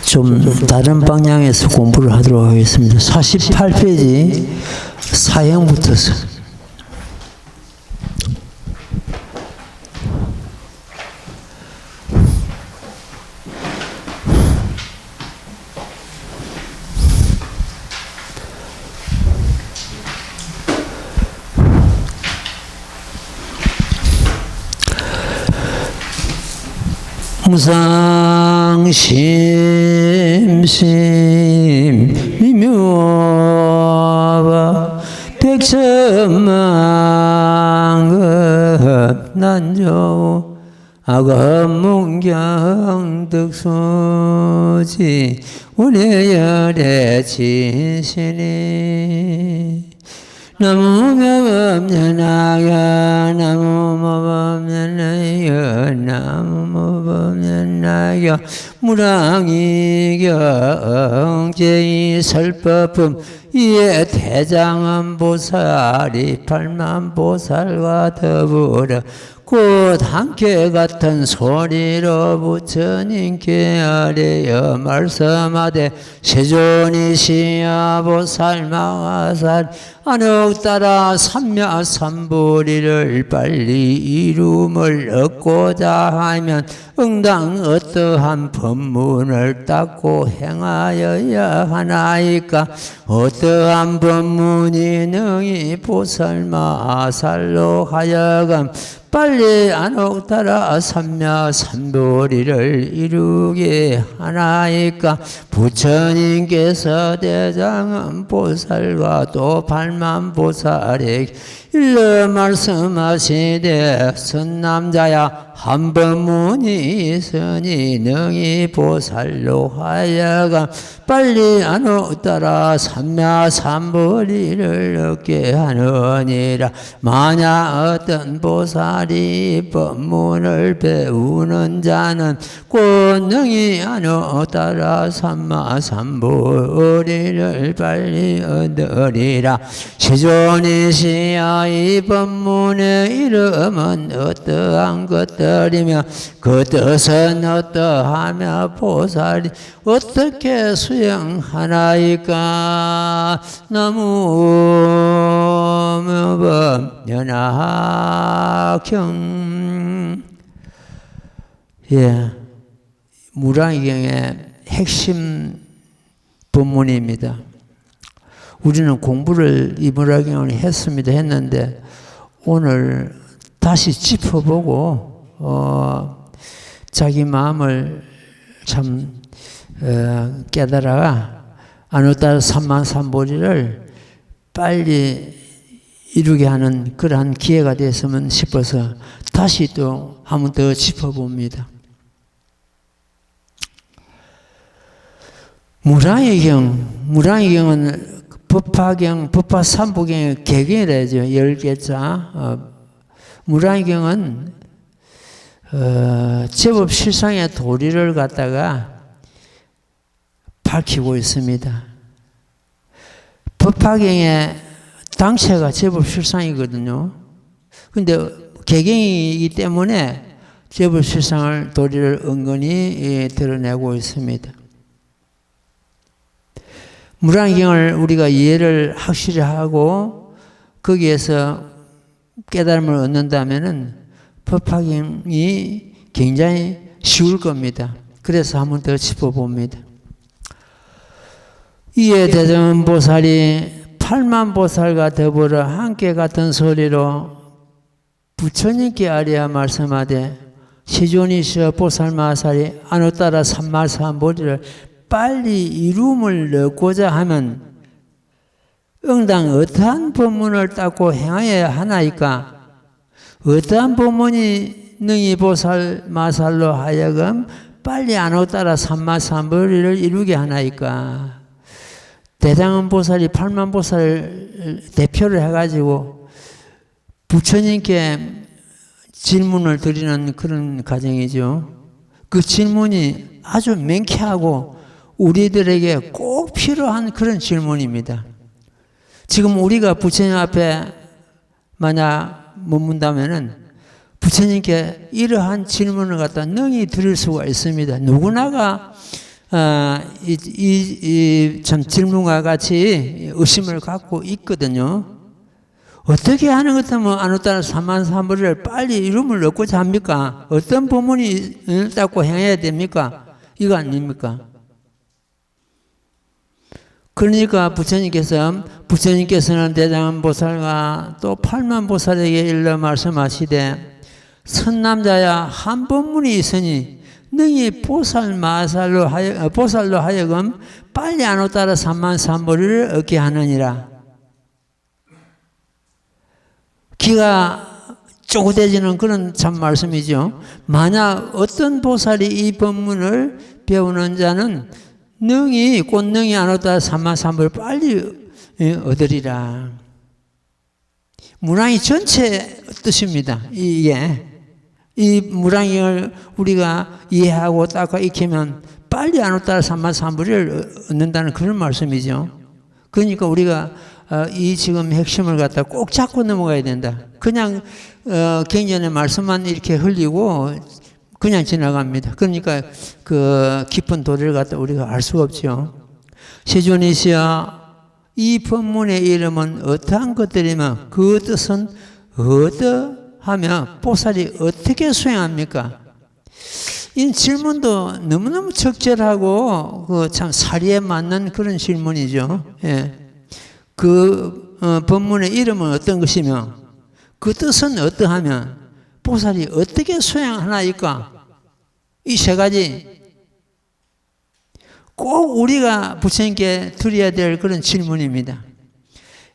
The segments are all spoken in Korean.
좀 다른 방향에서 공부를 하도록 하겠습니다. 48페이지 사형부터서. 무상심심 미묘하바 백천만급 난조 아검문경 득소지 우려열의 진신이 나무법면나가 나무법면나가 나무법면나가 무랑이경제의 설법품 이에 대장은 보살이 팔만보살과 더불어 곧 함께 같은 소리로 부처님께 아뢰어 말씀하되 세존이시여 보살 마하살 안혹따라 삼야삼보리를 빨리 이룸을 얻고자 하면 응당 어떠한 법문을 닦고 행하여야 하나이까. 어떠한 법문이 능히 보살 마하살로 하여금 빨리 안혹따라 삼야삼보리를 이루게 하나이까. 부처님께서 대장은 보살과 또 팔만보살에게 일러 말씀하시되 선남자야 한 법문이 있으니 능히 보살로 하여금 빨리 안혹따라 삼야삼보리를 얻게 하느니라. 만약 어떤 보살이 법문을 배우는 자는 곧 능히 안혹따라 삼야삼보리를 빨리 얻으리라. 세존이시여 이 법문의 이름은 어떠한 것들이며 그 뜻은 어떠하며 보살이 어떻게 수행하나이까. 나무법연하경. 예, 무량의경의 핵심 법문입니다. 우리는 공부를 이 무량의경을 했는데 오늘 다시 짚어보고 자기 마음을 참 깨달아 안혹따라 삼만삼보리를 빨리 이루게 하는 그러한 기회가 됐으면 싶어서 다시 또 한 번 더 짚어봅니다. 무량의경은 법화경, 법화삼부경의 개경이라죠. 10개자. 무량의경은 제법 실상의 도리를 갖다가 밝히고 있습니다. 법화경의 당체가 제법 실상이거든요. 근데 개경이기 때문에 제법 실상을 도리를 은근히 드러내고 있습니다. 무량의경을 우리가 이해를 확실히 하고 거기에서 깨달음을 얻는다면은 법화경이 굉장히 쉬울 겁니다. 그래서 한번 더 짚어봅니다. 이에 대전보살이 팔만보살과 더불어 함께 같은 소리로 부처님께 아뢰어 말씀하되 세존이시여 보살 마하살이 안혹따라 삼만삼보리를 빨리 이룸을 넣고자 하면 응당 어떠한 법문을 닦고 행하여야 하나이까. 어떠한 법문이 능히 보살 마살로 하여금 빨리 안혹따라 삼만삼보리를 이루게 하나이까. 대장은 보살이 팔만보살을 대표를 해가지고 부처님께 질문을 드리는 그런 과정이죠. 그 질문이 아주 명쾌하고 우리들에게 꼭 필요한 그런 질문입니다. 지금 우리가 부처님 앞에 만약 머문다면은 부처님께 이러한 질문을 갖다 능히 드릴 수가 있습니다. 누구나가 참 질문과 같이 의심을 갖고 있거든요. 어떻게 하는 것 같으면 아누타라 삼만삼보리를 빨리 이름을 얻고자 합니까? 어떤 법문이 닦고 행해야 됩니까? 이거 아닙니까? 그러니까 부처님께서는 대장보살과 또 팔만보살에게 일러 말씀하시되 선남자야 한 법문이 있으니 능히 보살로 하여금 빨리 아누타라 삼만삼보리를 얻게 하느니라. 기가 쪼그대지는 그런 참 말씀이죠. 만약 어떤 보살이 이 법문을 배우는 자는 능히 아누타라 삼만삼보리를 빨리 얻으리라. 무량이 전체 뜻입니다. 이게 이 무량을 우리가 이해하고 닦아 익히면 빨리 아누타라 삼만삼보리를 얻는다는 그런 말씀이죠. 그러니까 우리가 이 지금 핵심을 갖다 꼭 잡고 넘어가야 된다. 그냥 경전의 말씀만 이렇게 흘리고 그냥 지나갑니다. 그러니까 그 깊은 도리를 갖다 우리가 알 수가 없죠. 세존이시여 이 법문의 이름은 어떠한 것들이며 그 뜻은 어떠하며 보살이 어떻게 수행합니까? 이 질문도 너무너무 적절하고 그 참 사리에 맞는 그런 질문이죠. 예. 그 법문의 이름은 어떤 것이며 그 뜻은 어떠하며 보살이 어떻게 수행하나이까? 이 세 가지 꼭 우리가 부처님께 드려야 될 그런 질문입니다.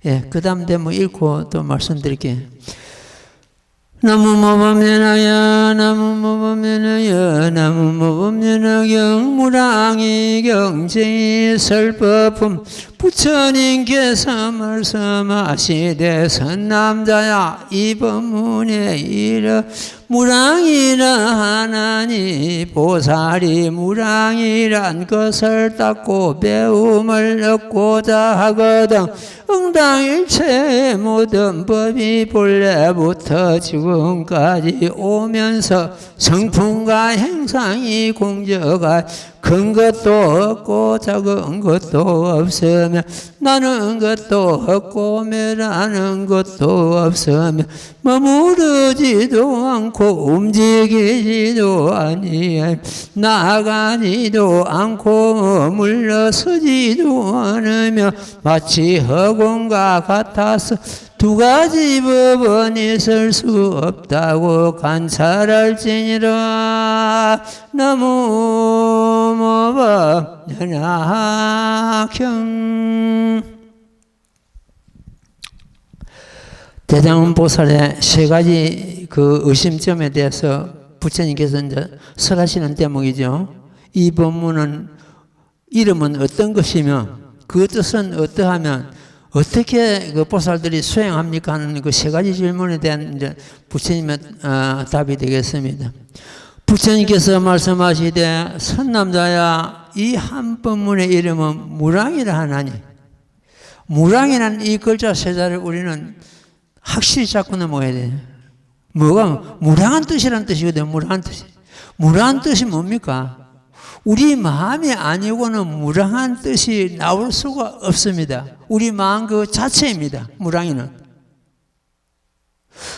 예, 그 다음 대목 읽고 또 말씀드릴게요. 나무모범연하여 나무모범연하여 나무모범연하경 무랑이 경쟁이 설법품 부처님께서 말씀하시되 선남자야 이 법문에 이르 무랑이라 하나니 보살이 무랑이란 것을 닦고 배움을 얻고자 하거든 응당 일체의 모든 법이 본래부터 지금까지 오면서 성품과 행상이 공저가 큰 것도 없고 작은 것도 없으며 나는 것도 없고 매라는 것도 없으며 머무르지도 않고 움직이지도 아니하며 나가지도 않고 물러서지도 않으며 마치 허공과 같아서 두 가지 법은 있을 수 없다고 관찰할지니라. 나무모법연하경. 대장보살의 세 가지 그 의심점에 대해서 부처님께서 이제 설하시는 대목이죠. 이 법문은 이름은 어떤 것이며 그 뜻은 어떠하면 어떻게 그 보살들이 수행합니까 하는 그 세 가지 질문에 대한 이제 부처님의 답이 되겠습니다. 부처님께서 말씀하시되 선남자야 이 한 법문의 이름은 무랑이라 하나니 무랑이라는 이 글자 세자를 우리는 확실히 잡고 넘어가야 돼요. 뭐가 무량한 뜻이라는 뜻이거든요. 무량한 뜻이. 무량한 뜻이 뭡니까? 우리 마음이 아니고는 무량한 뜻이 나올 수가 없습니다. 우리 마음 그 자체입니다. 무량이는.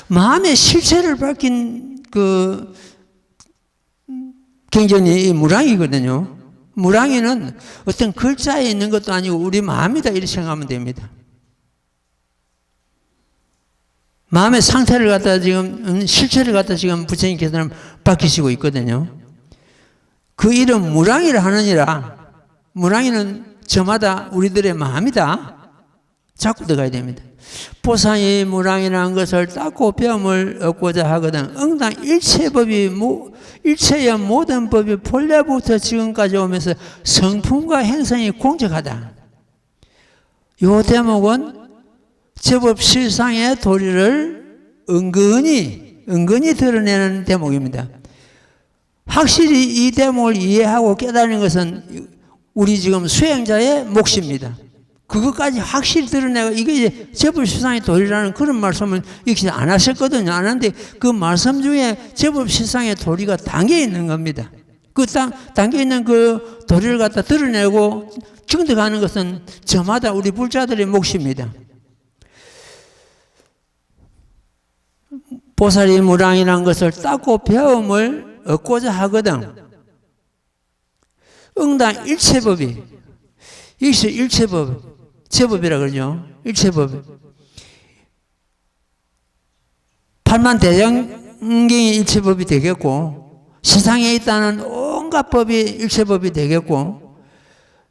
마음의 실체를 밝힌 그 경전이 무량이거든요. 무량이는 어떤 글자에 있는 것도 아니고 우리 마음이다 이렇게 생각하면 됩니다. 마음의 상태를 갖다 지금 실체를 갖다 지금 부처님께서는 밝히시고 있거든요. 그 이름 무랑이라 하느니라. 무랑이는 저마다 우리들의 마음이다. 자꾸 들어가야 됩니다. 보살이 무랑이라는 것을 닦고 배움을 얻고자 하거든 응당 일체의 모든 법이 본래부터 지금까지 오면서 성품과 행성이 공적하다. 이 대목은 제법 실상의 도리를 은근히 드러내는 대목입니다. 확실히 이 대목을 이해하고 깨달는 것은 우리 지금 수행자의 몫입니다. 그것까지 확실히 드러내고 이게 이제 제법 실상의 도리라는 그런 말씀을 이렇게 안 하셨거든요. 안 하는데 그 말씀 중에 제법 실상의 도리가 담겨 있는 겁니다. 그 담겨 있는 그 도리를 갖다 드러내고 증득하는 것은 저마다 우리 불자들의 몫입니다. 보살이 무량이라는 것을 닦고 배움을 얻고자 하거든. 응당 일체법이, 여기서 일체법, 제법이라 그러죠. 일체법. 팔만대장경이 일체법이 되겠고, 세상에 있다는 온갖 법이 일체법이 되겠고,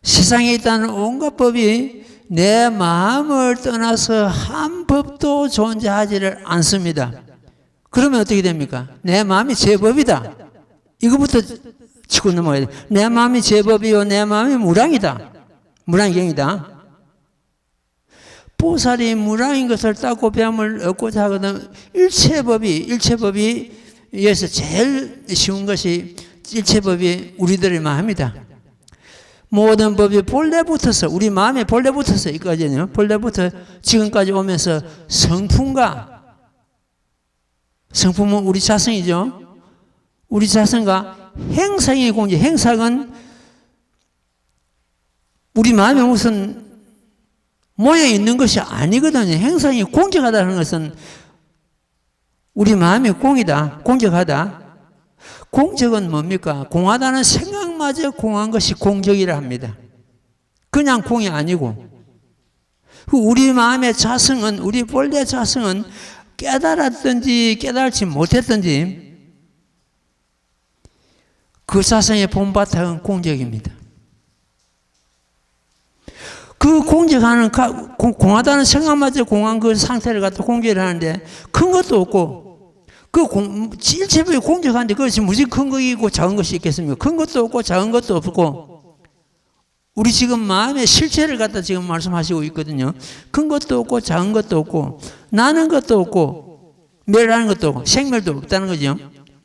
세상에 있다는 온갖 법이 내 마음을 떠나서 한 법도 존재하지를 않습니다. 그러면 어떻게 됩니까? 내 마음이 제 법이다. 이거부터 치고 넘어가야 돼. 내 마음이 제 법이요, 내 마음이 무량이다. 무량경이다. 보살이 무량인 것을 닦고 배움을 얻고자 하거든. 일체법이 여기서 제일 쉬운 것이 일체법이 우리들의 마음이다. 모든 법이 본래부터서, 우리 마음에 본래부터서 있거든요. 본래부터 지금까지 오면서 성품은 우리 자성이죠. 우리 자성과 행상의 공제, 행상은 우리 마음에 무슨 모양이 있는 것이 아니거든요. 행상이 공적하다는 것은 우리 마음이 공이다, 공적하다. 공적은 뭡니까? 공하다는 생각마저 공한 것이 공적이라 합니다. 그냥 공이 아니고. 우리 마음의 자성은, 우리 본래 자성은 깨달았든지 깨달지 못했든지 그 자성의 본바탕은 공적입니다. 그 공적하는, 공하다는 생각마저 공한 그 상태를 갖다 공적을 하는데 큰 것도 없고, 일체법이 공적한데 그것이 무슨 큰 것이 있고 작은 것이 있겠습니까? 큰 것도 없고 작은 것도 없고, 우리 지금 마음의 실체를 갖다 지금 말씀하시고 있거든요. 큰 것도 없고 작은 것도 없고, 나는 것도 없고, 멸하는 것도 없고, 생멸도 없다는 거죠.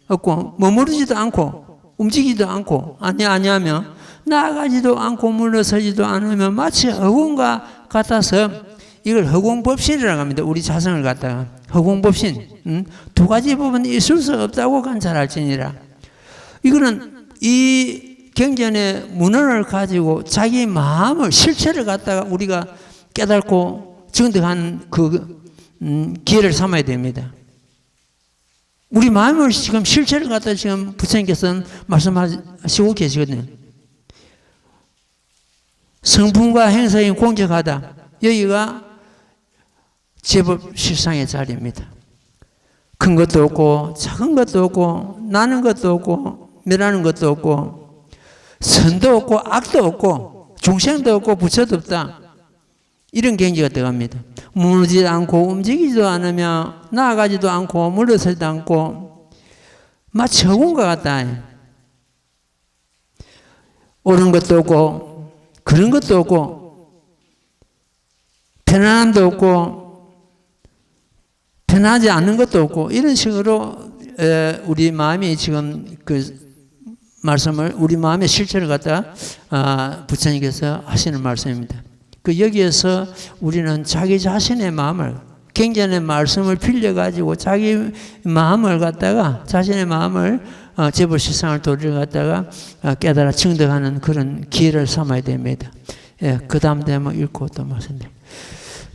없고, 머무르지도 않고, 움직이지도 않고, 아니하며, 나아가지도 않고 물러서지도 않으면 마치 허공과 같아서 이걸 허공법신이라고 합니다. 우리 자성을 갖다가. 허공법신. 두 가지 법은 있을 수 없다고 관찰할지니라. 이거는 이 경전의 문헌을 가지고 자기 마음을, 실체를 갖다가 우리가 깨닫고 증득하는 그 기회를 삼아야 됩니다. 우리 마음을 지금 실체를 갖다 지금 부처님께서는 말씀하시고 계시거든요. 성품과 행성이 공적하다. 여기가 제법 실상의 자리입니다. 큰 것도 없고 작은 것도 없고 나는 것도 없고 멸하는 것도 없고 선도 없고 악도 없고 중생도 없고 부처도 없다. 이런 경지가 들어갑니다. 무너지지 않고 움직이지도 않으며 나아가지도 않고 물러서지도 않고 마치 허공과 같다. 옳은 것도 없고 그런 것도 없고 편안함도 없고 편하지 않는 것도 없고 이런 식으로 우리 마음이 지금 그 말씀을 우리 마음의 실체를 갖다 부처님께서 하시는 말씀입니다. 그 여기에서 우리는 자기 자신의 마음을 경전의 말씀을 빌려가지고 자기 마음을 갖다가 자신의 마음을 제법 실상을 도리를 갖다가 깨달아 증득하는 그런 기회를 삼아야 됩니다. 예, 그 다음 대목 읽고 또 말씀드립니다.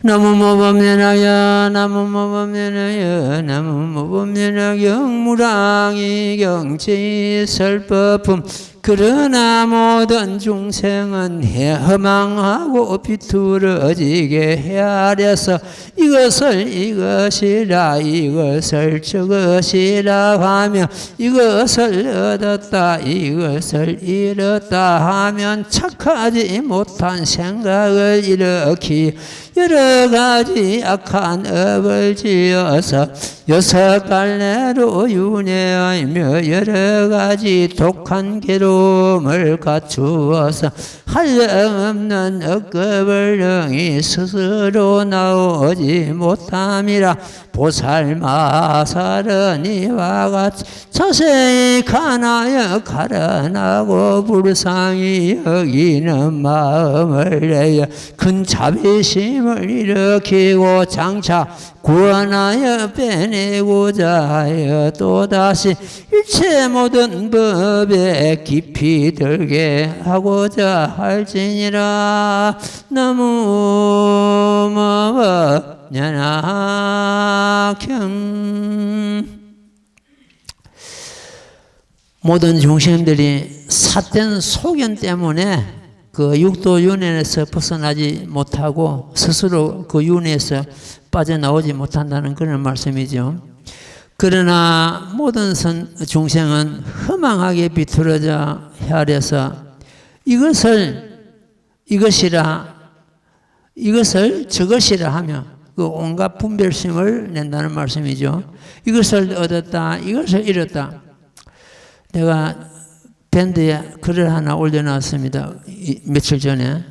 나무모범연하여 나무모범연하여 나무모범연하 경무랑이 경치 설법품 그러나 모든 중생은 허망하고 비뚤어지게 헤아려서 이것을 이것이라 저것이라 하며 이것을 얻었다 이것을 잃었다 하면 착하지 못한 생각을 일으키 여러 가지 악한 업을 지어서 여섯 갈래로 윤회하며 여러 가지 독한 괴로움을 갖추어서 한량없는 억급을 능히 스스로 나오지 못함이라. 보살마살은 이와 같이 자세히 가나여 가라나고 불쌍히 여기는 마음을 내어 큰 자비심을 일으키고 장차 구원하여 빼내고자 하여 또다시 일체 모든 법에 깊이 깊이 들게 하고자 할지니라. 너무 연약형. 모든 중생들이 삿된 소견 때문에 그 육도 윤회에서 벗어나지 못하고 스스로 그 윤회에서 빠져나오지 못한다는 그런 말씀이죠. 그러나 모든 중생은 허망하게 비틀어져 헤아려서 이것을 저것이라 하며 그 온갖 분별심을 낸다는 말씀이죠. 이것을 얻었다, 이것을 잃었다. 내가 밴드에 글을 하나 올려놨습니다. 며칠 전에.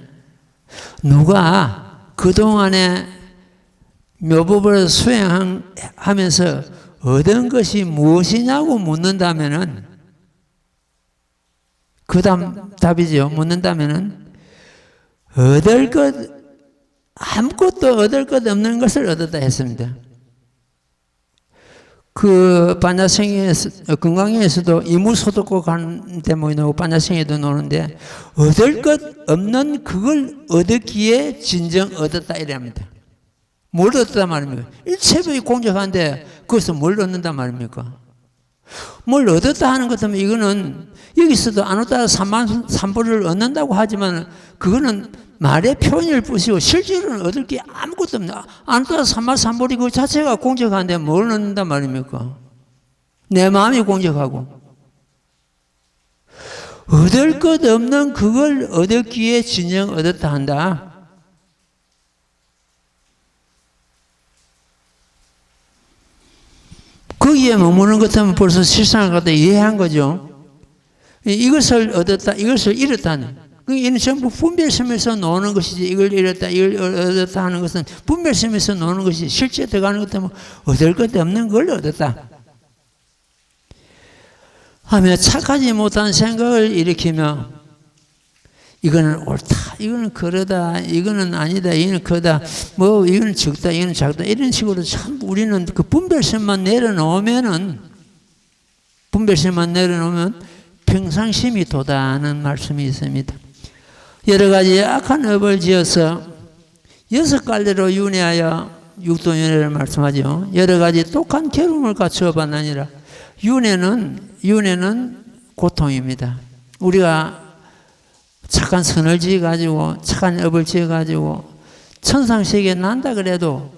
누가 그동안에 묘법을 수행하면서 얻은 것이 무엇이냐고 묻는다면은, 그 답이죠. 묻는다면은, 아무것도 얻을 것 없는 것을 얻었다 했습니다. 그 반야성에서 건강에서도 이무소득고 가는 대목이 나오고 반야성에도 나오는데 얻을 것 없는 그걸 얻었기에 진정 얻었다 이랍니다. 뭘 얻었단 말입니까? 일체법이 공적한데 그것은 뭘 얻는단 말입니까? 뭘 얻었다 하는 것 때문에 이거는 여기서도 안 얻다가 삼만삼보를 얻는다고 하지만 그거는 말의 표현일 뿐이고 실제로는 얻을 게 아무것도 없나. 안 얻다가 삼만삼보리 그 자체가 공적한데 뭘 얻는단 말입니까? 내 마음이 공적하고. 얻을 것 없는 그걸 얻었기에 진정 얻었다 한다. 거기에 머무는 것 하면 벌써 실상을 갖다 이해한 거죠. 이것을 얻었다, 이것을 잃었다는. 이는 전부 분별심에서 나오는 것이지, 이걸 잃었다, 이걸 얻었다 하는 것은 분별심에서 나오는 것이 실제 들어가는 것 때문에 얻을 것 없는 걸 얻었다. 하며 착하지 못한 생각을 일으키며 이거는 옳다, 이거는 그러다, 이거는 아니다, 이거는 그러다, 뭐 이거는 적다, 이거는 작다, 이런 식으로 참 우리는 그 분별심만 내려놓으면 평상심이 도다는 말씀이 있습니다. 여러 가지 악한 업을 지어서 6갈래로 윤회하여 육도윤회를 말씀하죠. 여러 가지 독한 괴로움을 갖추어 봤느니라. 윤회는 고통입니다. 우리가 착한 선을 지어가지고 착한 업을 지어가지고 천상세계에 난다 그래도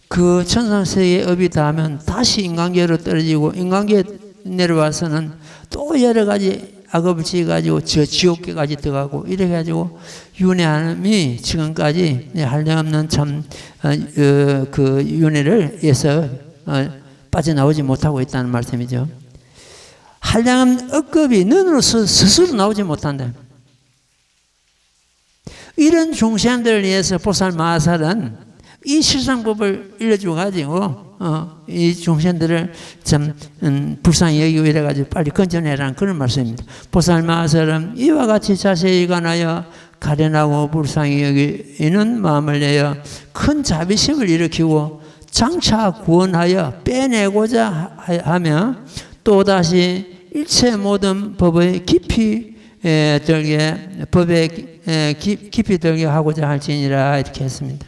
그 천상세계의 업이 닿으면 다시 인간계로 떨어지고 인간계에 내려와서는 또 여러 가지 악업을 지어가지고 저 지옥계까지 들어가고 이래 가지고 윤회함이 지금까지 한량없는 참 그 윤회를 해서 빠져나오지 못하고 있다는 말씀이죠. 한량없는 억겁이 눈으로서 스스로 나오지 못한다. 이런 중생들을 위해서 보살 마하살은 이 실상법을 일러주가지고 이 중생들을 참 불쌍히 여기고 이래가지고 빨리 건져내라는 그런 말씀입니다. 보살 마하살은 이와 같이 자세히 관하여 가련하고 불쌍히 여기는 마음을 내어 큰 자비심을 일으키고 장차 구원하여 빼내고자 하며 또다시 일체 모든 법의 깊이 들게 하고자 할지니라 이렇게 했습니다.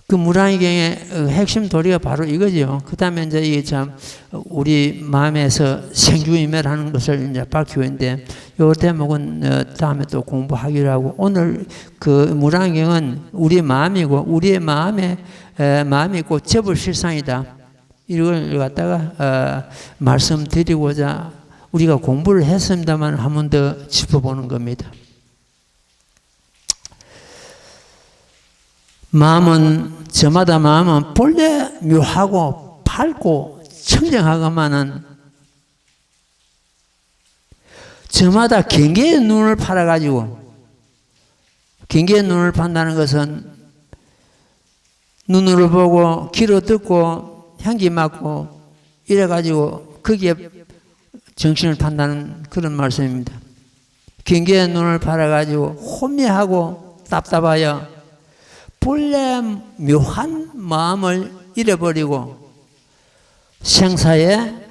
그 무량의경의 핵심 도리가 바로 이거죠. 그 다음에 이제 이게 참 우리 마음에서 생주임매라는 것을 이제 밝히고 있는데 요 대목은 다음에 또 공부하기로 하고 오늘 그 무량의경은 우리 마음이고 우리의 마음이 꼭 접을 실상이다. 이걸 갖다가 말씀드리고자 우리가 공부를 했습니다만 한 번 더 짚어보는 겁니다. 저마다 마음은 본래 묘하고 밝고 청정하고만은 저마다 경계의 눈을 팔아가지고 경계의 눈을 판다는 것은 눈으로 보고 귀로 듣고 향기 맡고 이래가지고 거기에 정신을 판다는 그런 말씀입니다. 경계의 눈을 팔아가지고 혼미하고 답답하여 본래 묘한 마음을 잃어버리고 생사의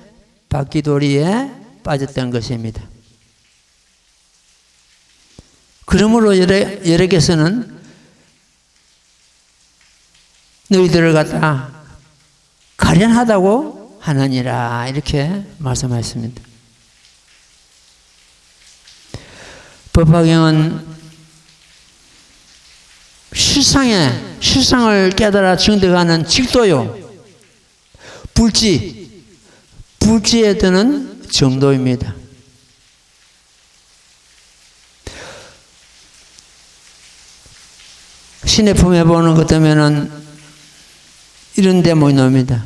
바퀴돌이에 빠졌던 것입니다. 그러므로 여러께서는 너희들을 갖다 가련하다고 하느니라 이렇게 말씀하셨습니다. 법화경은 실상을 깨달아 증득하는 직도요, 불지에 드는 정도입니다. 신의 품에 보는 것 때문에는 이런 대목이 나옵니다.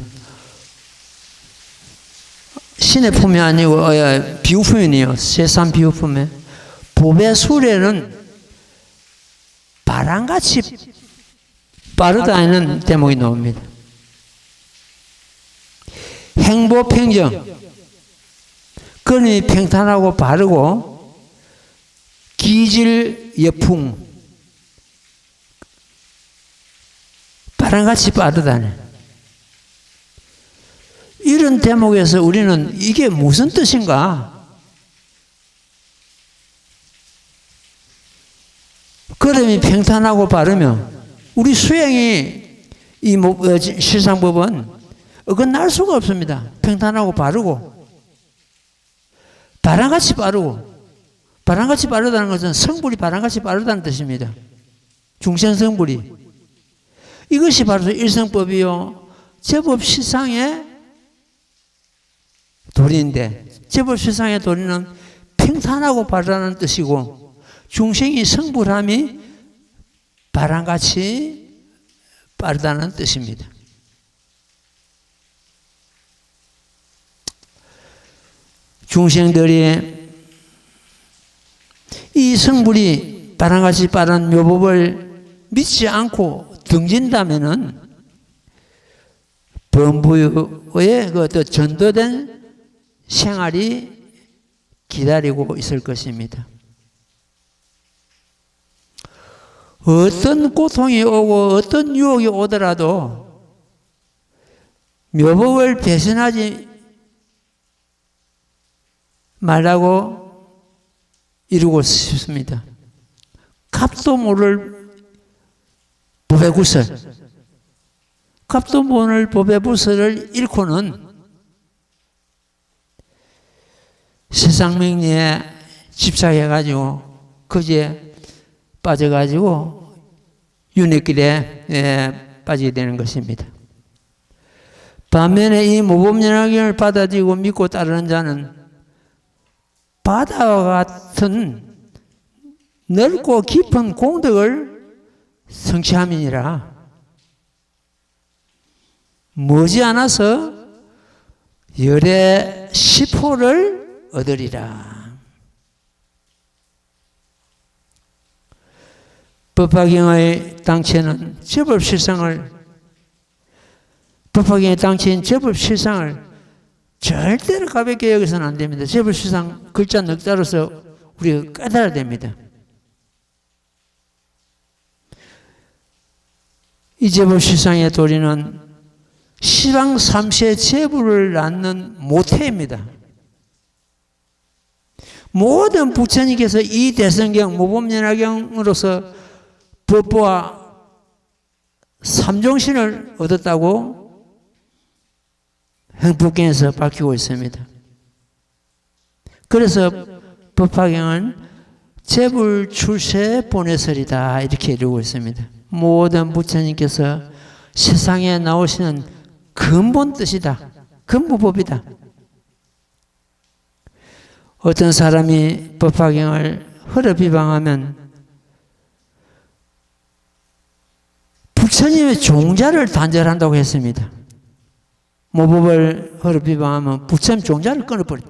신의 품이 아니고 비유품이네요. 세상 비유품에 법의 수레는 바람같이 빠르다는 대목이 나옵니다. 행보평정, 걸음이 평탄하고 바르고 기질여풍, 바람같이 빠르다네. 이런 대목에서 우리는 이게 무슨 뜻인가? 걸음이 평탄하고 바르며 우리 수행이 이 실상법은 어긋날 수가 없습니다. 평탄하고 바르고 바람같이 빠르고, 바람같이 빠르다는 것은 성불이 바람같이 빠르다는 뜻입니다. 중생성불이. 이것이 바로 일성법이요 제법 실상의 도리인데, 제법 실상의 도리는 평탄하고 바르다는 뜻이고, 중생이 성불함이 바람같이 빠르다는 뜻입니다. 중생들이 이 성불이 바람같이 빠른 묘법을 믿지 않고 등진다면은 범부의 그 전도된 생활이 기다리고 있을 것입니다. 어떤 고통이 오고 어떤 유혹이 오더라도 묘법을 배신하지 말라고 이루고 싶습니다. 값도 모를 법의 구설, 값도 모를 법의 구설을 잃고는 세상 명리에 집착해가지고 거기에 빠져가지고 윤회길에 빠지게 되는 것입니다. 반면에 이 모범연화경을 받아들이고 믿고 따르는 자는 바다와 같은 넓고 깊은 공덕을 성취함이니라. 머지않아서 열의 10호를 얻으리라. 법화경의 당체는 법화경의 당체인 제법실상을 절대로 가볍게 여기서는 안 됩니다. 제법실상 글자 넉 자로서 우리가 깨달아야 됩니다. 이 제법실상의 도리는 시방 삼세 제부를 낳는 모태입니다. 모든 부처님께서 이 대성경 모범연화경으로서 법보와 삼종신을 얻었다고 행법경에서 밝히고 있습니다. 그래서 법화경은 제불출세 보내설이다 이렇게 이루고 있습니다. 모든 부처님께서 세상에 나오시는 근본 뜻이다. 근본법이다. 어떤 사람이 법화경을 허르비방하면 부처님의 종자를 단절한다고 했습니다. 모법을 허르비방하면 부처님 종자를 끊어버린다.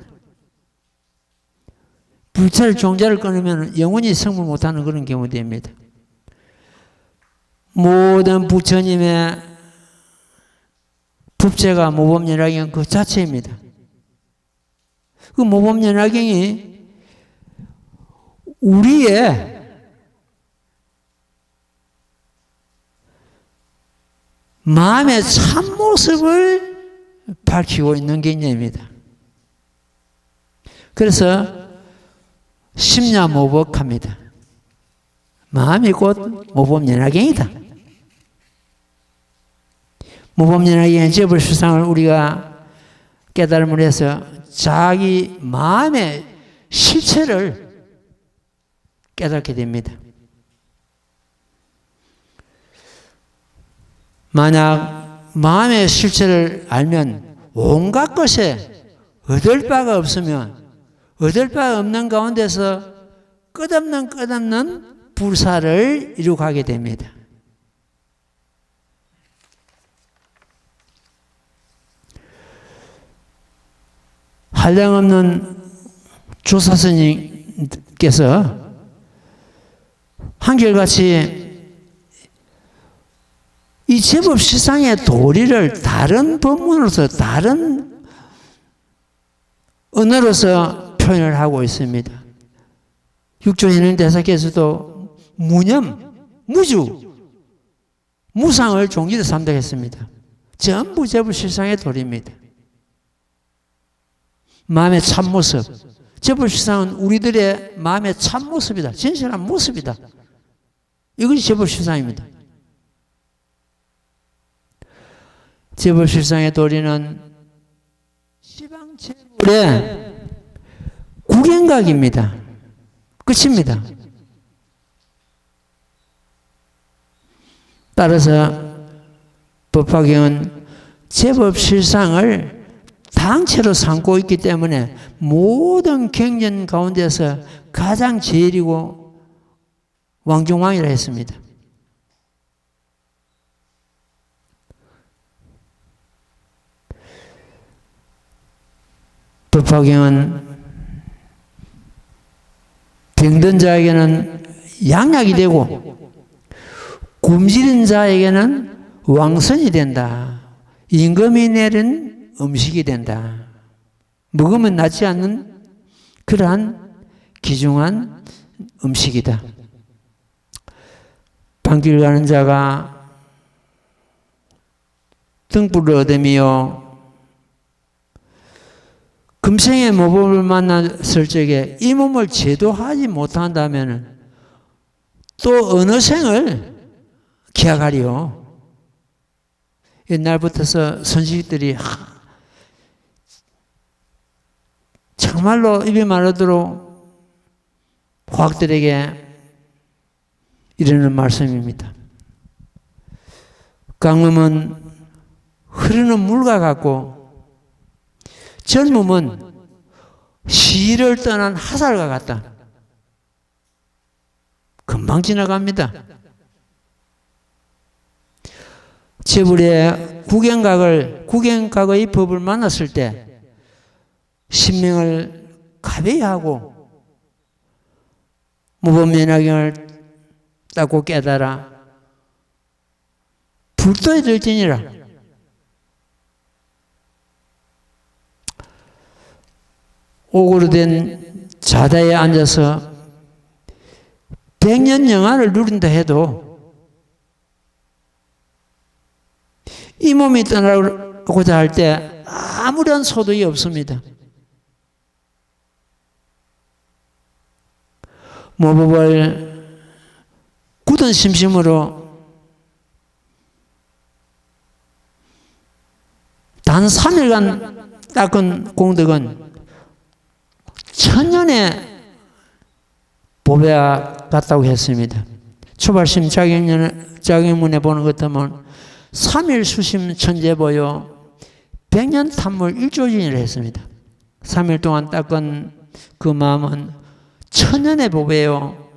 부처님 종자를 끊으면 영원히 성불 못하는 그런 경우 됩니다. 모든 부처님의 법제가 모범연화경 그 자체입니다. 그 모범연화경이 우리의 마음의 참모습을 밝히고 있는 개념입니다. 그래서 심야모복합니다. 마음이 곧 모범연화경이다. 모범연화경의 재벌실상을 우리가 깨달음을 해서 자기 마음의 실체를 깨닫게 됩니다. 만약 마음의 실체를 알면 온갖 것에 얻을 바가 없으면 얻을 바 없는 가운데서 끝없는 불사를 이루어가게 됩니다. 한량없는 조사스님께서 한결같이 이 제법 시상의 도리를 다른 법문으로서 다른 언어로서 표현을 하고 있습니다. 육조현행 대사께서도 무념, 무주, 무상을 종기로 삼덕했습니다. 전부 제법 실상의 도리입니다. 마음의 참모습. 제법 실상은 우리들의 마음의 참모습이다. 진실한 모습이다. 이것이 제법 실상입니다. 제법 실상의 도리는 시방 제불의 구경각입니다. 끝입니다. 따라서 법화경은 제법 실상을 당체로 삼고 있기 때문에 모든 경전 가운데서 가장 제일이고 왕중왕이라 했습니다. 법화경은 병든 자에게는 양약이 되고 굶주린 자에게는 왕선이 된다. 임금이 내린 음식이 된다. 먹으면 낫지 않는 그러한 귀중한 음식이다. 방길 가는 자가 등불을 얻으며 금생의 모범을 만났을 적에 이 몸을 제도하지 못한다면 또 어느 생을 기약하리요. 옛날부터서 선식들이 정말로 입이 마르도록 과학들에게 이르는 말씀입니다. 강음은 흐르는 물과 같고 젊음은 시를 떠난 화살과 같다. 금방 지나갑니다. 제불의 구경각의 법을 만났을 때 신명을 가벼이 하고 무법면하경을 닦고 깨달아 불도에 들지니라. 옥으로 된 자다에 앉아서 100년 영화를 누린다 해도 이 몸이 떠나고자 할 때 아무런 소득이 없습니다. 모법을 굳은 심심으로 단 3일간 닦은 공덕은 천년의 보배와 같다고 했습니다. 초발심 자경문에 보는 것 같으면 3일 수심 천재보요 100년 탐물 일조진이라 했습니다. 3일 동안 닦은 그 마음은 천년의 보배요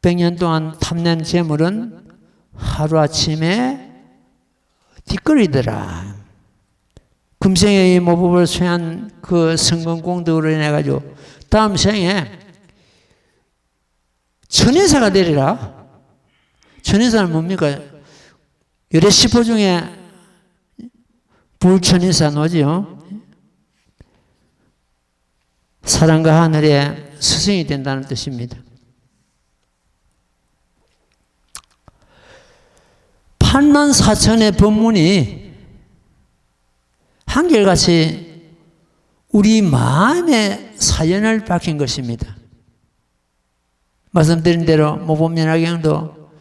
100년 동안 탐낸 재물은 하루아침에 뒷거리더라. 금생의 모법을 수행한 그 성공공덕으로 인해가지고 다음 생에 천인사가 되리라. 천인사는 뭡니까? 열의 10호 중에 불천인사 노지요. 사랑과 하늘의 스승이 된다는 뜻입니다. 84,000의 법문이 한결같이 우리 마음의 사연을 밝힌 것입니다. 말씀드린 대로 모범연화경도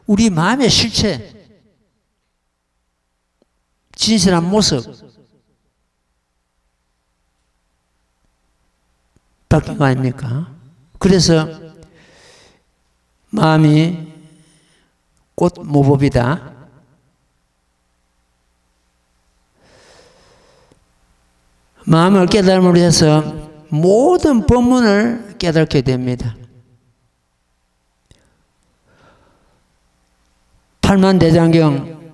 우리 마음의 실체, 진실한 모습 바뀐 거 아닙니까? 그래서 마음이 꽃 모법이다. 마음을 깨달음으로 해서 모든 법문을 깨닫게 됩니다. 팔만대장경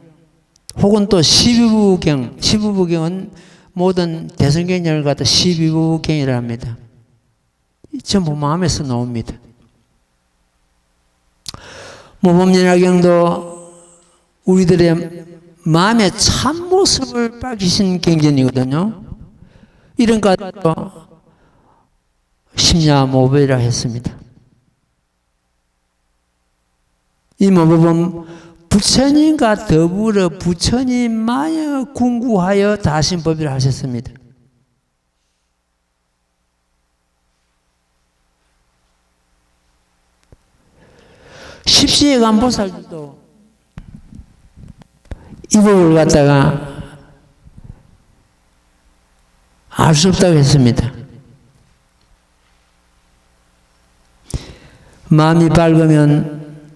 혹은 또 십이부경, 십이부경은 모든 대성경을 갖다 십이부경이라 합니다. 전부 마음에서 나옵니다. 모범연화경도 우리들의 마음의 참모습을 밝히신 경전이거든요. 이런 것도 심야모법이라 했습니다. 이 모법은 부처님과 더불어 부처님만여 궁구하여 다신 법이라 하셨습니다. 십시의 간보살도 이 법을 갖다가 알 수 없다고 했습니다. 마음이 밝으면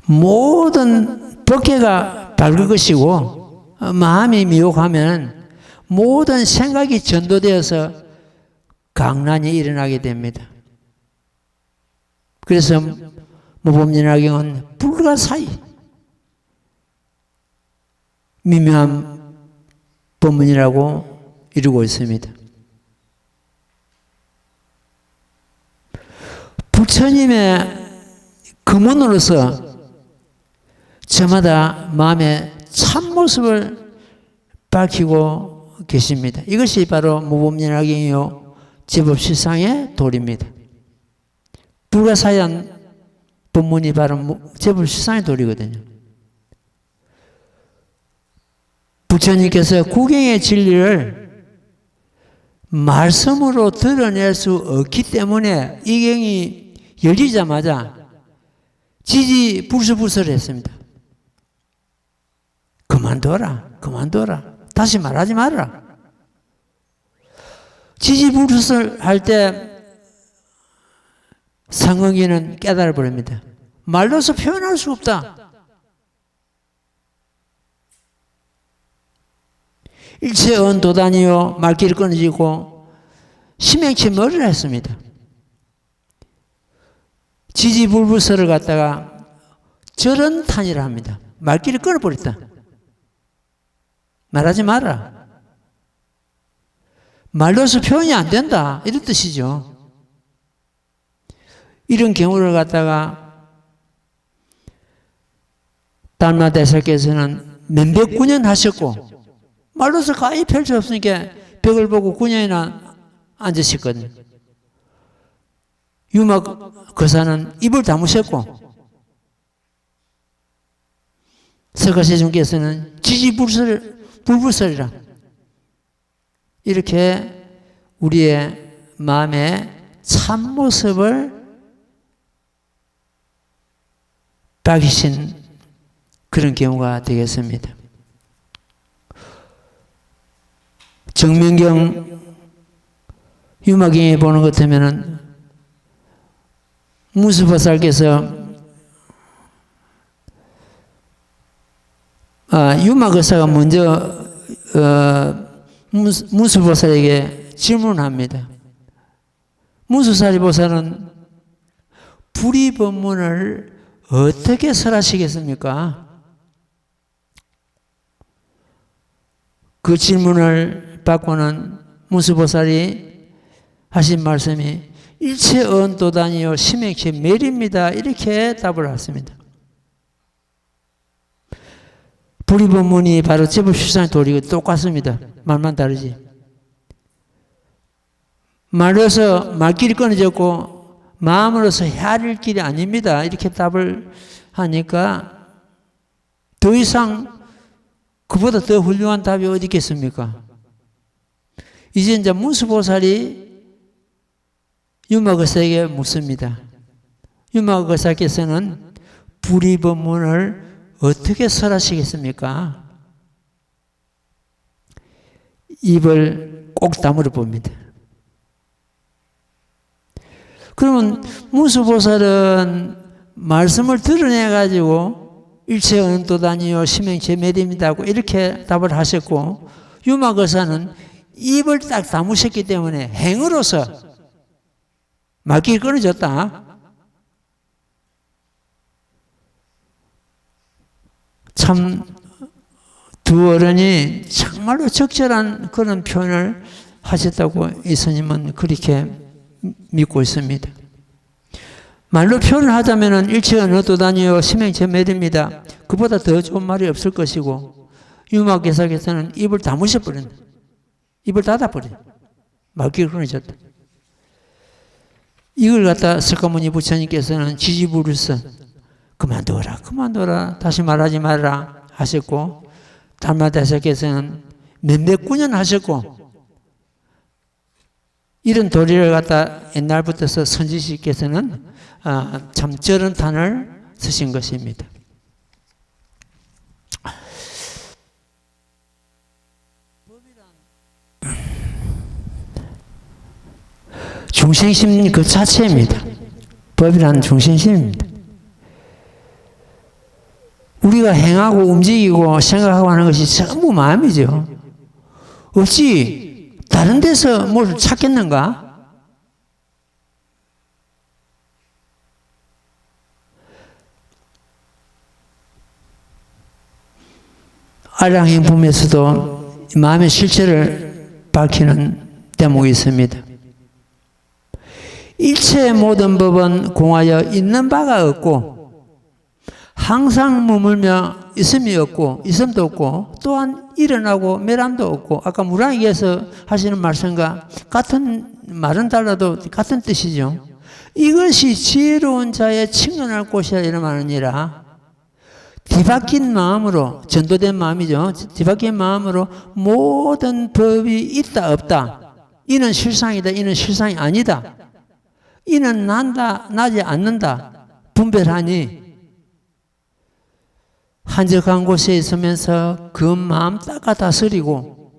모든 법계가 밝을 것이고, 마음이 미혹하면 모든 생각이 전도되어서 강란이 일어나게 됩니다. 그래서 모범연화경은 불가사의 미묘한 법문이라고 이루고 있습니다. 부처님의 금원으로서 저마다 마음의 참모습을 밝히고 계십니다. 이것이 바로 모범연화경이요 제법실상의 도리입니다. 불가사의한 법문이 바로 제법실상의 도리거든요. 부처님께서 구경의 진리를 말씀으로 드러낼 수 없기 때문에 이 경이 열리자마자 지지불설했습니다. 그만둬라, 그만둬라. 다시 말하지 말아라. 지지불설할 때 상응이는 깨달아 버립니다. 말로서 표현할 수 없다. 일체언 도단이요 말길이 끊어지고 심행치 머리를 했습니다. 지지불설을 갖다가 절언탄이라 합니다. 말길이 끊어버렸다. 말하지 마라. 말로서 표현이 안 된다. 이런 뜻이죠. 이런 경우를 갖다가 달마 대사께서는 몇백 9년 하셨고 말로서 가히 펼 수 없으니까 벽을 보고 9년이나 앉으셨거든요. 유마 거사는 입을 다무셨고 서가세존께서는 지지불설이라 이렇게 우리의 마음의 참모습을 밝히신 그런 경우가 되겠습니다. 정명경 유마경에 보는 것 같으면 무수보살께서 유마거사가 먼저 무수보살에게 질문합니다. 무수사리보살은 불의법문을 어떻게 설하시겠습니까? 그 질문을 받고는 무수보살이 하신 말씀이 일체 언도단이요 심행체 멸입니다. 이렇게 답을 했습니다. 불의법문이 바로 제법실상의 도리가 똑같습니다. 말만 다르지. 말로서 말길이 끊어졌고 마음으로서 헤아릴 길이 아닙니다. 이렇게 답을 하니까 더 이상 그보다 더 훌륭한 답이 어디 있겠습니까? 이제 무수보살이 유마거사에게 묻습니다. 유마거사께서는 불의법문을 어떻게 설하시겠습니까? 입을 꼭 다물어 봅니다. 그러면 문수보살은 말씀을 드러내가지고 일체 언도다니요 심행제멸입니다고 이렇게 답을 하셨고, 유마거사는 입을 딱 다무셨기 때문에 행으로서 말귀를 끊어졌다. 참 두 어른이 정말로 적절한 그런 표현을 하셨다고 이 스님은 그렇게 믿고 있습니다. 말로 표현을 하자면 일체 언도다니요 심행제멸입니다. 그보다 더 좋은 말이 없을 것이고, 유마거사께서는 입을 다무셔버린다. 입을 닫아버려. 말귀를 끊어졌다. 이걸 갖다 석가모니 부처님께서는 지지부르서 그만둬라 다시 말하지 말라 하셨고, 달마대사께서는 몇몇 구년 하셨고, 이런 도리를 갖다 옛날부터 선지시께서는 참 저런 탄을 쓰신 것입니다. 중생심 그 자체입니다. 법이란 중생심입니다. 우리가 행하고 움직이고 생각하고 하는 것이 전부 마음이죠. 어찌 다른 데서 뭘 찾겠는가? 알량행품에서도 마음의 실체를 밝히는 대목이 있습니다. 일체 모든 법은 공하여 있는 바가 없고 항상 머물며 있음이 없고 있음도 없고 또한 일어나고 멸함도 없고, 아까 무량에서 하시는 말씀과 같은 말은 달라도 같은 뜻이죠. 이것이 지혜로운 자의 친근할 곳이라 이런 말이니라. 뒤바뀐 마음으로, 전도된 마음이죠. 뒤바뀐 마음으로 모든 법이 있다 없다, 이는 실상이다 이는 실상이 아니다, 이는 난다 나지 않는다 분별하니 한적한 곳에 있으면서 그 마음 닦아 다스리고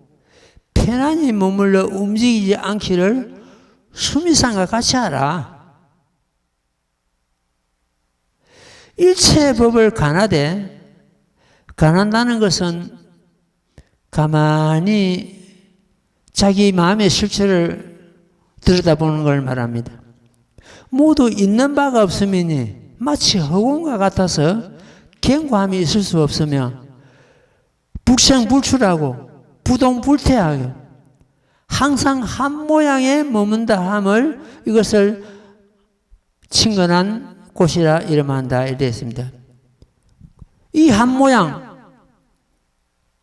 편안히 머물러 움직이지 않기를 수미상과 같이 하라. 일체의 법을 가나되, 가난다는 것은 가만히 자기 마음의 실체를 들여다보는 걸 말합니다. 모두 있는 바가 없으니 마치 허공과 같아서 견고함이 있을 수 없으며 불생불출하고 부동불퇴하고 항상 한 모양에 머문다 함을 이것을 친근한 곳이라 이름한다 이랬습니다. 이 한 모양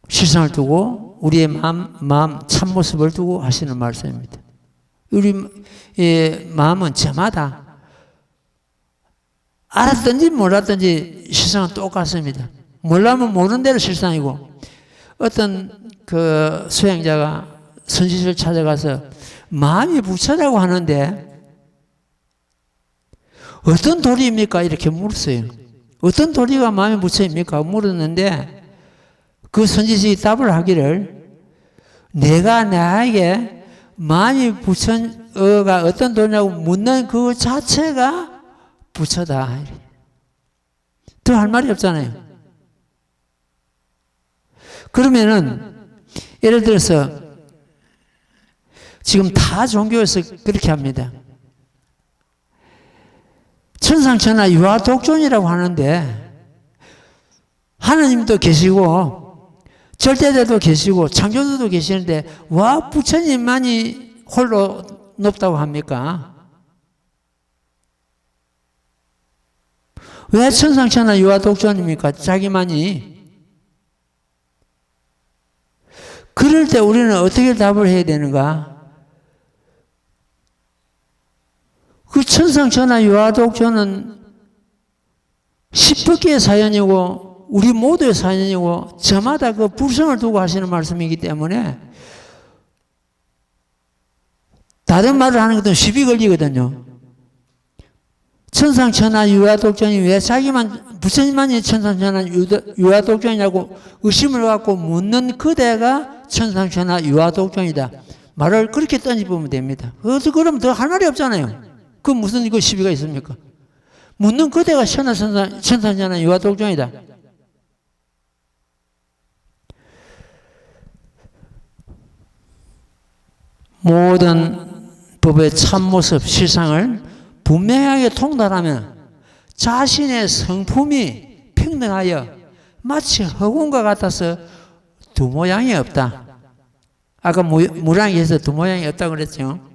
실상을 두고 우리의 마음 참모습을 두고 하시는 말씀입니다. 우리의 마음은 저마다 알았든지 몰랐든지 실상은 똑같습니다. 몰라면 모르는 대로 실상이고, 어떤 그 수행자가 선지를 찾아가서 마음이 부처라고 하는데 어떤 도리입니까? 이렇게 물었어요. 어떤 도리가 마음의 부처입니까? 물었는데 그 선지식이 답을 하기를, 내가 나에게 마음이 부처가 어떤 도리냐고 묻는 그 자체가 부처다. 더 할 말이 없잖아요. 그러면은 예를 들어서 지금 다 종교에서 그렇게 합니다. 천상천하 유아독존이라고 하는데 하나님도 계시고 절대자도 계시고 창조주도 계시는데 와 부처님만이 홀로 높다고 합니까? 왜 천상천하 유아독존입니까? 자기만이. 그럴 때 우리는 어떻게 답을 해야 되는가? 그 천상천하 유아독존은 십법계의 사연이고 우리 모두의 사연이고 저마다 그 불성을 두고 하시는 말씀이기 때문에 다른 말을 하는 것도 시비 걸리거든요. 천상천하 유아독존이 왜 자기만 부처님만이 천상천하 유아독존이냐고 의심을 갖고 묻는 그대가 천상천하 유아독존이다. 말을 그렇게 던져보면 됩니다. 그럼 더 할 말이 없잖아요. 그 무슨 이거 시비가 있습니까? 묻는 그대가 천상천하 유아독존이다. 모든 법의 참모습, 실상을 분명하게 통달하면 자신의 성품이 평등하여 마치 허공과 같아서 두 모양이 없다. 아까 무량에서 두 모양이 없다고 그랬죠.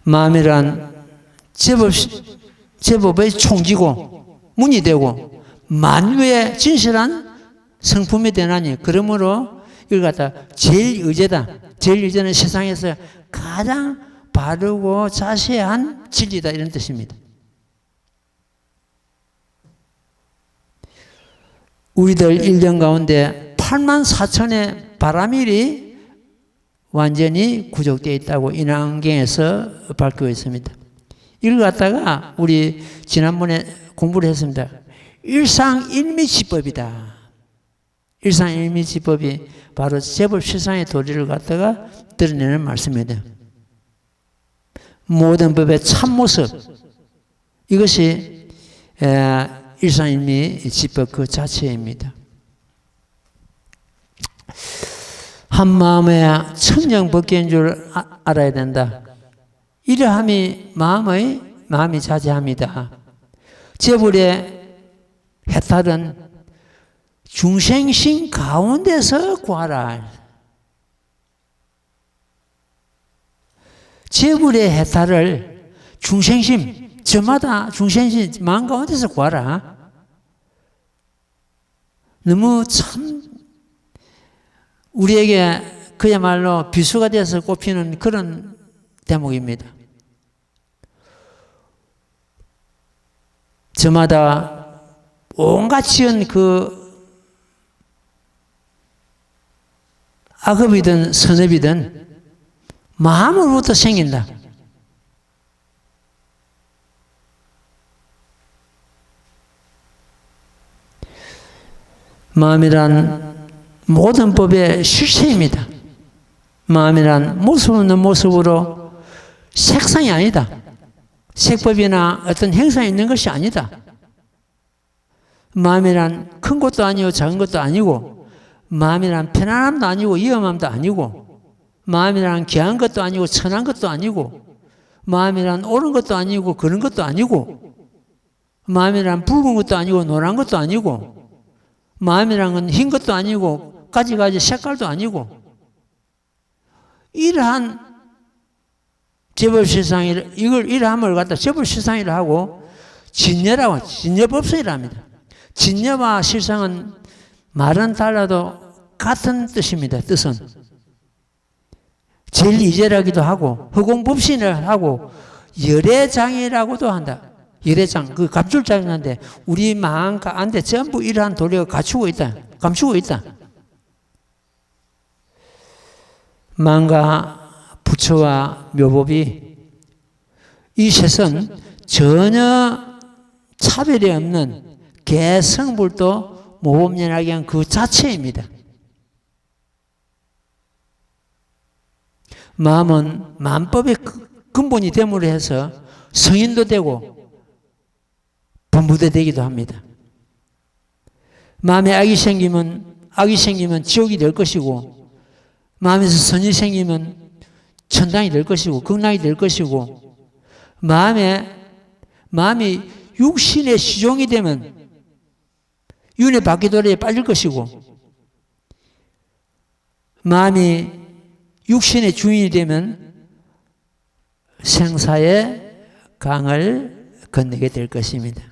마음이란 제법의 총지고 문이 되고 만유의 진실한 성품이 되나니 그러므로 이걸 갖다 제일 의제다. 제일 의제는 세상에서 가장 바르고 자세한 진리다 이런 뜻입니다. 우리들 인생 가운데 8만 4천의 바라밀이 완전히 구족되어 있다고 인왕경에서 밝히고 있습니다. 이걸 갖다가 우리 지난번에 공부를 했습니다. 일상일미지법이다. 일상일미지법이 바로 제법 실상의 도리를 갖다가 드러내는 말씀입니다. 모든 법의 참모습, 이것이 일상일미지법 그 자체입니다. 한 마음에 청정법계인 줄 알아야 된다. 이러함이 마음이 자제합니다. 제불의 해탈은 중생심 가운데서 구하라. 제불의 해탈을 중생심, 저마다 중생심 마음 가운데서 구하라. 너무 참 우리에게 그야말로 비수가 돼서 꼽히는 그런 대목입니다. 저마다 온갖 지은 그 악업이든 선업이든 마음으로부터 생긴다. 마음이란 모든 법의 실체입니다. 마음이란 모습 없는 모습으로 색상이 아니다. 색법이나 어떤 행상이 있는 것이 아니다. 마음이란 큰 것도 아니고 작은 것도 아니고, 마음이란 편안함도 아니고 위험함도 아니고, 마음이란 귀한 것도 아니고 천한 것도 아니고, 마음이란 옳은 것도 아니고 그런 것도 아니고, 마음이란 붉은 것도 아니고 노란 것도 아니고, 마음이란 건 흰 것도 아니고 가지가지 색깔도 아니고, 이러한 제법실상을, 이러함을 갖다 제법실상이라 하고 진여라고, 진여법성이라 합니다. 진여와 실상은 말은 달라도 같은 뜻입니다. 뜻은 제일이제라기도 하고 허공법신을 하고 열애장이라고도 한다. 열애장, 그 갑줄장인데 우리 마음 가운데 전부 이러한 도리가 갖추고 있다. 감추고 있다. 마음과 부처와 묘법이 이 셋은 전혀 차별이 없는 개성불도 모범연하게 한 그 자체입니다. 마음은 만법의 근본이 됨으로 해서 성인도 되고 범부도 되기도 합니다. 마음에 악이 생기면 지옥이 될 것이고, 마음에서 선이 생기면 천당이 될 것이고 극락이 될 것이고, 마음이 육신의 시종이 되면 윤회 바퀴돌이에 빠질 것이고, 마음이 육신의 주인이 되면 생사의 강을 건너게 될 것입니다.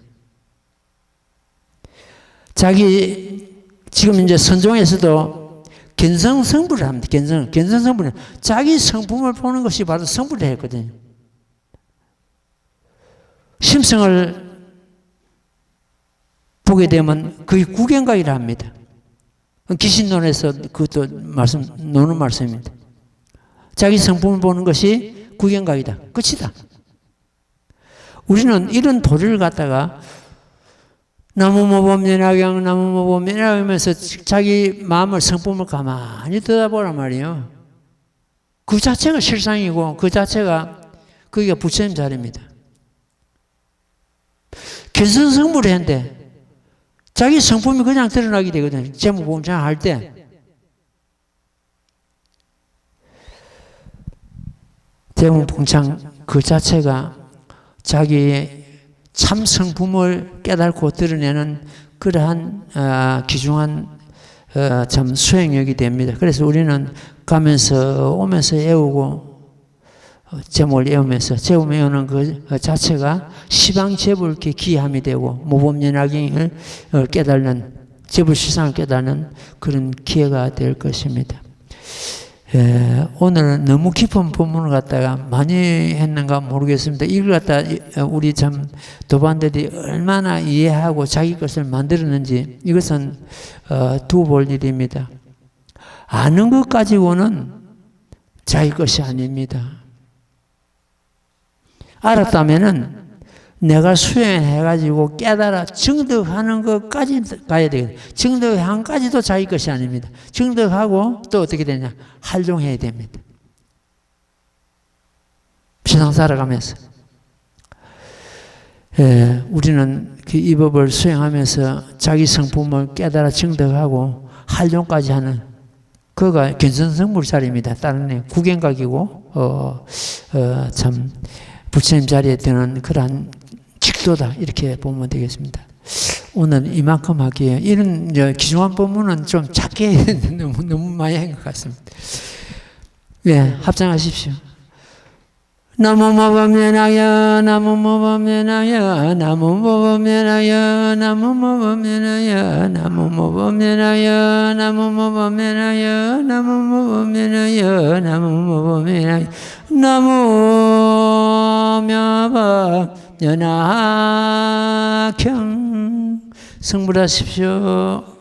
지금 이제 선종에서도 견성성불을 합니다. 견성성불은 자기 성품을 보는 것이 바로 성불을 했거든요. 심성을 보게 되면 그게 구경각이라 합니다. 기신론에서 그것도 노는 말씀입니다. 자기 성품을 보는 것이 구경각이다. 끝이다. 우리는 이런 도리를 갖다가 나무모범연학양 나무모범연학 하면서 자기 마음을 성품을 가만히 들여다보란 말이에요. 그 자체가 실상이고 그 자체가 그게 부처님 자리입니다. 견성성불을 했는데 자기 성품이 그냥 드러나게 되거든요. 재무봉창 할 때. 재무봉창 그 자체가 자기의 참 성품을 깨닫고 드러내는 그러한 귀중한 참 수행력이 됩니다. 그래서 우리는 가면서 오면서 애우고 제목을 애우면서 제목을 애우는 그 자체가 시방제불께 기함이 되고 모범연학을 깨닫는 제불시상을 깨닫는 그런 기회가 될 것입니다. 오늘은 너무 깊은 본문을 갖다가 많이 했는가 모르겠습니다. 이걸 갖다 우리 참 도반들이 얼마나 이해하고 자기 것을 만들었는지 이것은 두고 볼 일입니다. 아는 것 가지고는 자기 것이 아닙니다. 알았다면은 내가 수행해가지고 깨달아 증득하는 것까지 가야 되거든요. 증득한까지도 자기 것이 아닙니다. 증득하고 또 어떻게 되냐? 활용해야 됩니다. 신앙 살아가면서. 우리는 이 법을 수행하면서 자기 성품을 깨달아 증득하고 활용까지 하는 그가 견성성불 자리입니다. 다른 애 구경각이고 참 부처님 자리에 드는 그러한 직도다 이렇게 보면 되겠습니다. 오늘 이만큼 할게요. 이런 귀중한 법문은 좀 작게 너무 많이 한 것 같습니다. 합장하십시오. 나무모범연하여 나무모범연하여 나무모범연하여 나무모범연하여 나무모범연하여 나무모범연하여 나무모범연하여 나무모범연하여 나무묘법 연하경 성불하십시오.